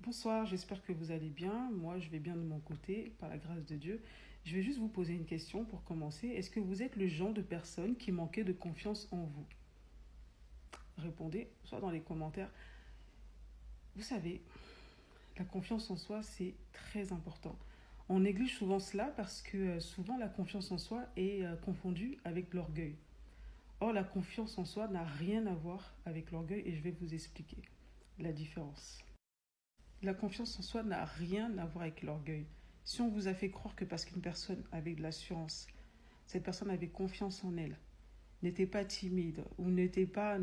Bonsoir, j'espère que vous allez bien. Moi, je vais bien de mon côté, par la grâce de Dieu. Je vais juste vous poser une question pour commencer. Est-ce que vous êtes le genre de personne qui manquait de confiance en vous? Répondez, soit dans les commentaires. Vous savez, la confiance en soi, c'est très important. On néglige souvent cela parce que souvent la confiance en soi est confondue avec l'orgueil. Or, la confiance en soi n'a rien à voir avec l'orgueil et je vais vous expliquer la différence. La confiance en soi n'a rien à voir avec l'orgueil. Si on vous a fait croire que parce qu'une personne avait de l'assurance, cette personne avait confiance en elle, n'était pas timide ou n'était pas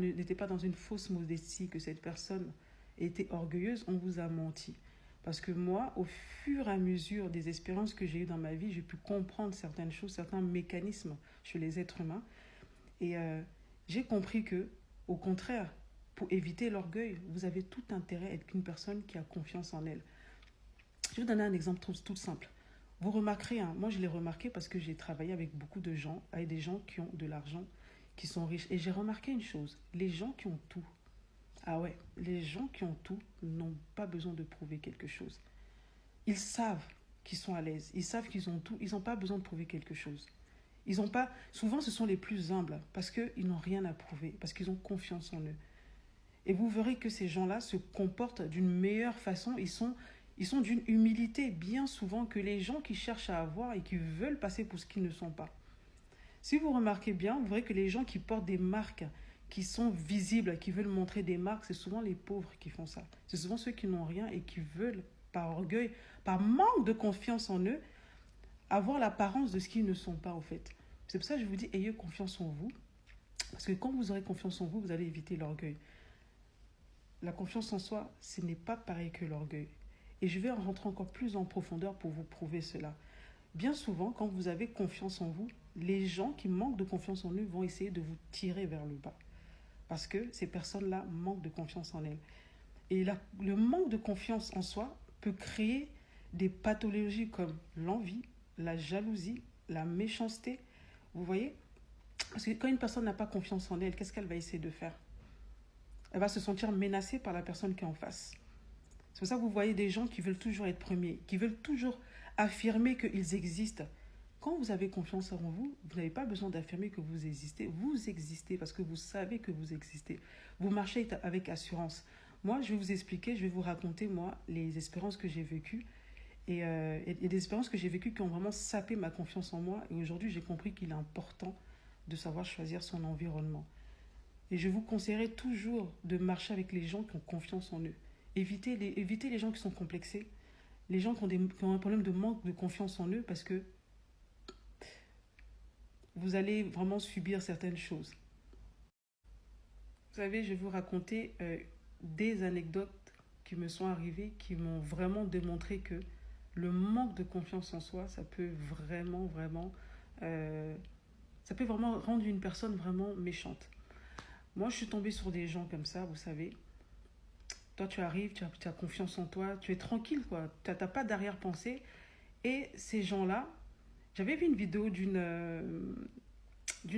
dans une fausse modestie, que cette personne était orgueilleuse, on vous a menti. Parce que moi, au fur et à mesure des expériences que j'ai eues dans ma vie, j'ai pu comprendre certaines choses, certains mécanismes chez les êtres humains. Et j'ai compris que, au contraire, pour éviter l'orgueil, vous avez tout intérêt à être une personne qui a confiance en elle. Je vais vous donner un exemple tout simple. Vous remarquerez, hein, moi je l'ai remarqué parce que j'ai travaillé avec beaucoup de gens, avec des gens qui ont de l'argent, qui sont riches. Et j'ai remarqué une chose, les gens qui ont tout, ah ouais, les gens qui ont tout n'ont pas besoin de prouver quelque chose. Ils savent qu'ils sont à l'aise, ils savent qu'ils ont tout, ils n'ont pas besoin de prouver quelque chose. Ils ont pas, souvent ce sont les plus humbles parce qu'ils n'ont rien à prouver, parce qu'ils ont confiance en eux. Et vous verrez que ces gens-là se comportent d'une meilleure façon. Ils sont d'une humilité bien souvent que les gens qui cherchent à avoir et qui veulent passer pour ce qu'ils ne sont pas. Si vous remarquez bien, vous verrez que les gens qui portent des marques, qui sont visibles, qui veulent montrer des marques, c'est souvent les pauvres qui font ça. C'est souvent ceux qui n'ont rien et qui veulent, par orgueil, par manque de confiance en eux, avoir l'apparence de ce qu'ils ne sont pas, en fait. C'est pour ça que je vous dis, ayez confiance en vous. Parce que quand vous aurez confiance en vous, vous allez éviter l'orgueil. La confiance en soi, ce n'est pas pareil que l'orgueil. Et je vais en rentrer encore plus en profondeur pour vous prouver cela. Bien souvent, quand vous avez confiance en vous, les gens qui manquent de confiance en eux vont essayer de vous tirer vers le bas. Parce que ces personnes-là manquent de confiance en elles. Et le manque de confiance en soi peut créer des pathologies comme l'envie, la jalousie, la méchanceté. Vous voyez? Parce que quand une personne n'a pas confiance en elle, qu'est-ce qu'elle va essayer de faire? Elle va se sentir menacée par la personne qui est en face. C'est pour ça que vous voyez des gens qui veulent toujours être premiers, qui veulent toujours affirmer qu'ils existent. Quand vous avez confiance en vous, vous n'avez pas besoin d'affirmer que vous existez. Vous existez parce que vous savez que vous existez. Vous marchez avec assurance. Moi, je vais vous expliquer, je vais vous raconter, moi, les expériences que j'ai vécues. Et des expériences que j'ai vécues qui ont vraiment sapé ma confiance en moi. Et aujourd'hui, j'ai compris qu'il est important de savoir choisir son environnement. Et je vous conseillerais toujours de marcher avec les gens qui ont confiance en eux. Évitez les gens qui sont complexés, les gens qui ont un problème de manque de confiance en eux parce que vous allez vraiment subir certaines choses. Vous savez, je vais vous raconter des anecdotes qui me sont arrivées, qui m'ont vraiment démontré que le manque de confiance en soi, euh, ça peut vraiment rendre une personne vraiment méchante. Moi, je suis tombée sur des gens comme ça, vous savez. Toi, tu arrives, tu as confiance en toi, tu es tranquille, quoi. Tu n'as pas d'arrière-pensée. Et ces gens-là, j'avais vu une vidéo d'une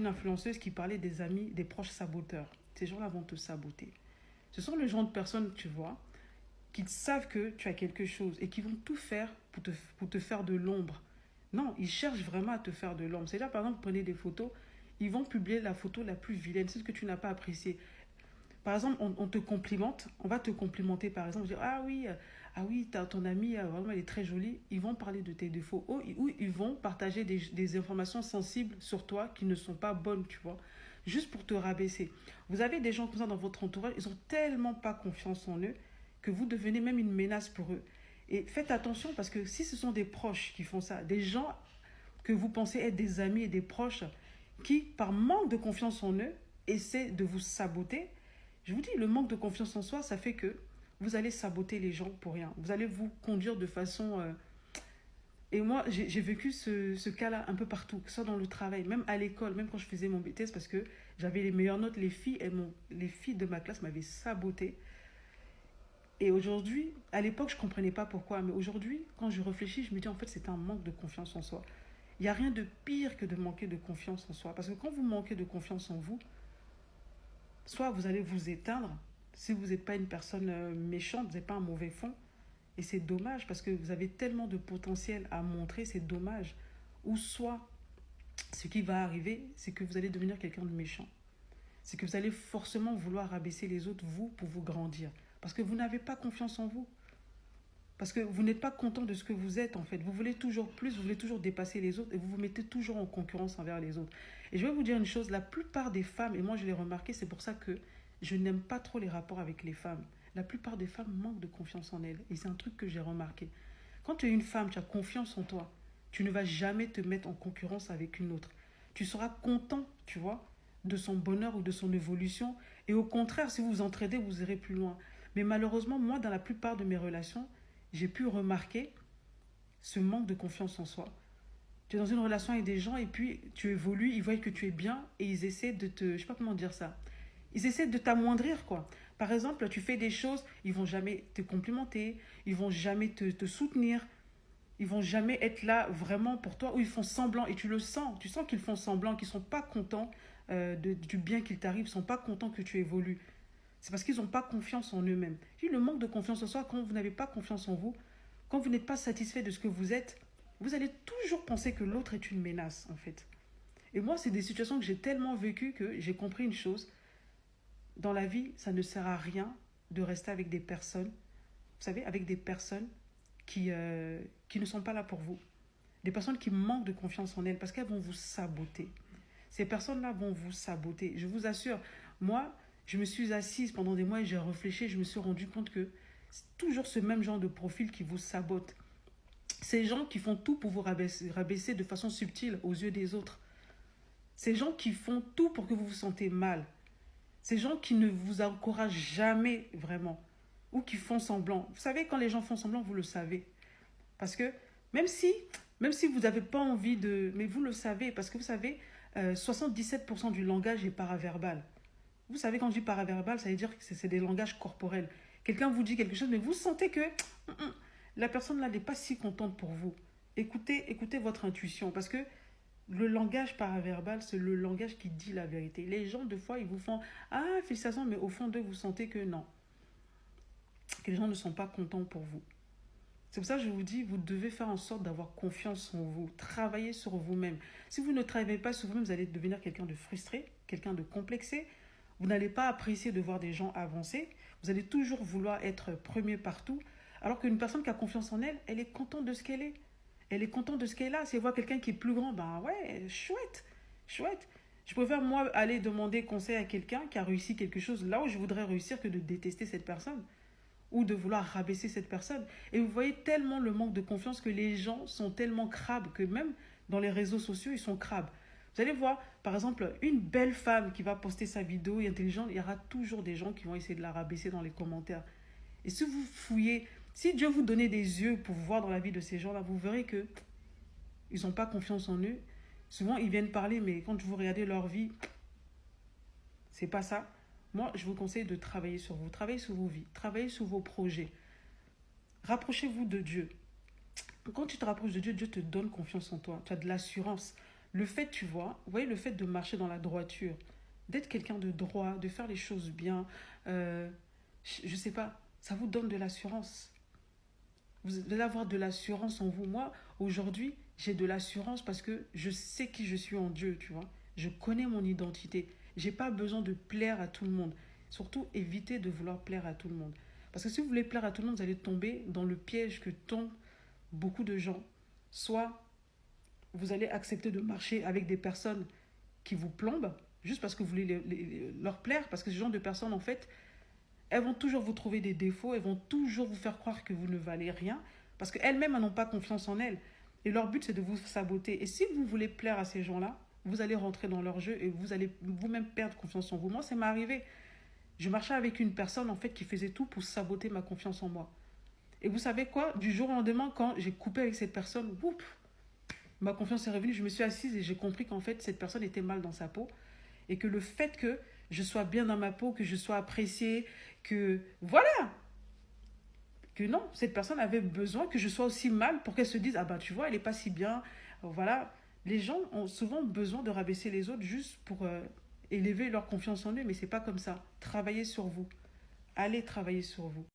influenceuse qui parlait des amis, des proches saboteurs. Ces gens-là vont te saboter. Ce sont le genre de personnes, tu vois, qui savent que tu as quelque chose et qui vont tout faire pour te faire de l'ombre. Non, ils cherchent vraiment à te faire de l'ombre. C'est-à-dire, par exemple, vous prenez des photos, ils vont publier la photo la plus vilaine, celle que tu n'as pas appréciée. Par exemple, on te complimente, on va te complimenter par exemple, dire ah oui, ton amie, vraiment, elle est très jolie. Ils vont parler de tes défauts ou ils vont partager des informations sensibles sur toi qui ne sont pas bonnes, tu vois, juste pour te rabaisser. Vous avez des gens comme ça dans votre entourage, ils ont tellement pas confiance en eux que vous devenez même une menace pour eux. Et faites attention parce que si ce sont des proches qui font ça, des gens que vous pensez être des amis et des proches qui, par manque de confiance en eux, essaient de vous saboter. Je vous dis, le manque de confiance en soi, ça fait que vous allez saboter les gens pour rien. Vous allez vous conduire de façon... Et moi, j'ai vécu ce cas-là un peu partout, que ce soit dans le travail, même à l'école, même quand je faisais mon BTS, parce que j'avais les meilleures notes, les filles de ma classe m'avaient saboté. Et aujourd'hui, à l'époque, je ne comprenais pas pourquoi, mais aujourd'hui, quand je réfléchis, je me dis en fait, c'est un manque de confiance en soi. Il n'y a rien de pire que de manquer de confiance en soi. Parce que quand vous manquez de confiance en vous, soit vous allez vous éteindre, si vous n'êtes pas une personne méchante, vous n'êtes pas un mauvais fond, Et c'est dommage parce que vous avez tellement de potentiel à montrer, c'est dommage. Ou soit, ce qui va arriver, c'est que vous allez devenir quelqu'un de méchant. C'est que vous allez forcément vouloir rabaisser les autres, vous, pour vous grandir. Parce que vous n'avez pas confiance en vous. Parce que vous n'êtes pas content de ce que vous êtes, en fait. Vous voulez toujours plus, vous voulez toujours dépasser les autres et vous vous mettez toujours en concurrence envers les autres. Et je vais vous dire une chose, la plupart des femmes, et moi je l'ai remarqué, c'est pour ça que je n'aime pas trop les rapports avec les femmes. La plupart des femmes manquent de confiance en elles. Et c'est un truc que j'ai remarqué. Quand tu es une femme, tu as confiance en toi. Tu ne vas jamais te mettre en concurrence avec une autre. Tu seras content, tu vois, de son bonheur ou de son évolution. Et au contraire, si vous vous entraidez, vous irez plus loin. Mais malheureusement, moi, dans la plupart de mes relations, j'ai pu remarquer ce manque de confiance en soi. Tu es dans une relation avec des gens et puis tu évolues, ils voient que tu es bien et ils essaient de te... Je sais pas comment dire ça. Ils essaient de t'amoindrir, quoi. Par exemple, tu fais des choses, ils vont jamais te complimenter, ils vont jamais te soutenir, ils vont jamais être là vraiment pour toi, ou ils font semblant, et tu le sens, tu sens qu'ils font semblant, qu'ils sont pas contents du bien qu'il t'arrive, ils sont pas contents que tu évolues. C'est parce qu'ils n'ont pas confiance en eux-mêmes. Et le manque de confiance en soi, quand vous n'avez pas confiance en vous, quand vous n'êtes pas satisfait de ce que vous êtes, vous allez toujours penser que l'autre est une menace, en fait. Et moi, c'est des situations que j'ai tellement vécues que j'ai compris une chose. Dans la vie, ça ne sert à rien de rester avec des personnes, vous savez, avec des personnes qui ne sont pas là pour vous. Des personnes qui manquent de confiance en elles parce qu'elles vont vous saboter. Ces personnes-là vont vous saboter. Je vous assure, moi, je me suis assise pendant des mois et j'ai réfléchi, je me suis rendu compte que c'est toujours ce même genre de profil qui vous sabote. Ces gens qui font tout pour vous rabaisser de façon subtile aux yeux des autres. Ces gens qui font tout pour que vous vous sentez mal. Ces gens qui ne vous encouragent jamais vraiment. Ou qui font semblant. Vous savez, quand les gens font semblant, vous le savez. Parce que même si, même si vous n'avez pas envie de... Mais vous le savez, parce que vous savez, 77% du langage est paraverbal. Vous savez, quand je dis paraverbal, ça veut dire que c'est des langages corporels. Quelqu'un vous dit quelque chose, mais vous sentez que la personne là n'est pas si contente pour vous. Écoutez votre intuition, parce que le langage paraverbal, c'est le langage qui dit la vérité. Les gens, deux fois, ils vous font «Ah, félicitations», mais au fond d'eux, vous sentez que non. Que les gens ne sont pas contents pour vous. C'est pour ça que je vous dis, vous devez faire en sorte d'avoir confiance en vous. Travailler sur vous-même. Si vous ne travaillez pas sur vous-même, vous allez devenir quelqu'un de frustré, quelqu'un de complexé. Vous n'allez pas apprécier de voir des gens avancer. Vous allez toujours vouloir être premier partout. Alors qu'une personne qui a confiance en elle, elle est contente de ce qu'elle est. Elle est contente de ce qu'elle a. Si elle voit quelqu'un qui est plus grand, ben ouais, chouette, chouette. Je préfère, moi, aller demander conseil à quelqu'un qui a réussi quelque chose là où je voudrais réussir que de détester cette personne ou de vouloir rabaisser cette personne. Et vous voyez tellement le manque de confiance que les gens sont tellement crabes que même dans les réseaux sociaux, ils sont crabes. Vous allez voir, par exemple, une belle femme qui va poster sa vidéo et intelligente, il y aura toujours des gens qui vont essayer de la rabaisser dans les commentaires. Et si vous fouillez, si Dieu vous donnait des yeux pour voir dans la vie de ces gens-là, vous verrez que ils n'ont pas confiance en eux. Souvent, ils viennent parler, mais quand vous regardez leur vie, c'est pas ça. Moi, je vous conseille de travailler sur vous, travailler sur vos vies, travailler sur vos projets. Rapprochez-vous de Dieu. Quand tu te rapproches de Dieu, Dieu te donne confiance en toi. Tu as de l'assurance. Le fait, tu vois, vous voyez, le fait de marcher dans la droiture, d'être quelqu'un de droit, de faire les choses bien, je ne sais pas, ça vous donne de l'assurance. Vous allez avoir de l'assurance en vous. Moi, aujourd'hui, j'ai de l'assurance parce que je sais qui je suis en Dieu, tu vois. Je connais mon identité. J'ai pas besoin de plaire à tout le monde. Surtout, évitez de vouloir plaire à tout le monde. Parce que si vous voulez plaire à tout le monde, vous allez tomber dans le piège que tombent beaucoup de gens. Soit vous allez accepter de marcher avec des personnes qui vous plombent, juste parce que vous voulez leur plaire. Parce que ce genre de personnes, en fait, elles vont toujours vous trouver des défauts, elles vont toujours vous faire croire que vous ne valez rien, parce qu'elles-mêmes n'ont pas confiance en elles. Et leur but, c'est de vous saboter. Et si vous voulez plaire à ces gens-là, vous allez rentrer dans leur jeu et vous allez vous-même perdre confiance en vous. Moi, ça m'est arrivé. Je marchais avec une personne, en fait, qui faisait tout pour saboter ma confiance en moi. Et vous savez quoi? Du jour au lendemain, quand j'ai coupé avec cette personne, ma confiance est revenue. Je me suis assise et j'ai compris qu'en fait, cette personne était mal dans sa peau. Et que le fait que je sois bien dans ma peau, que je sois appréciée, que voilà, que non, cette personne avait besoin que je sois aussi mal pour qu'elle se dise, ah ben tu vois, elle n'est pas si bien. Voilà, les gens ont souvent besoin de rabaisser les autres juste pour élever leur confiance en eux, mais c'est pas comme ça. Travaillez sur vous. Allez travailler sur vous.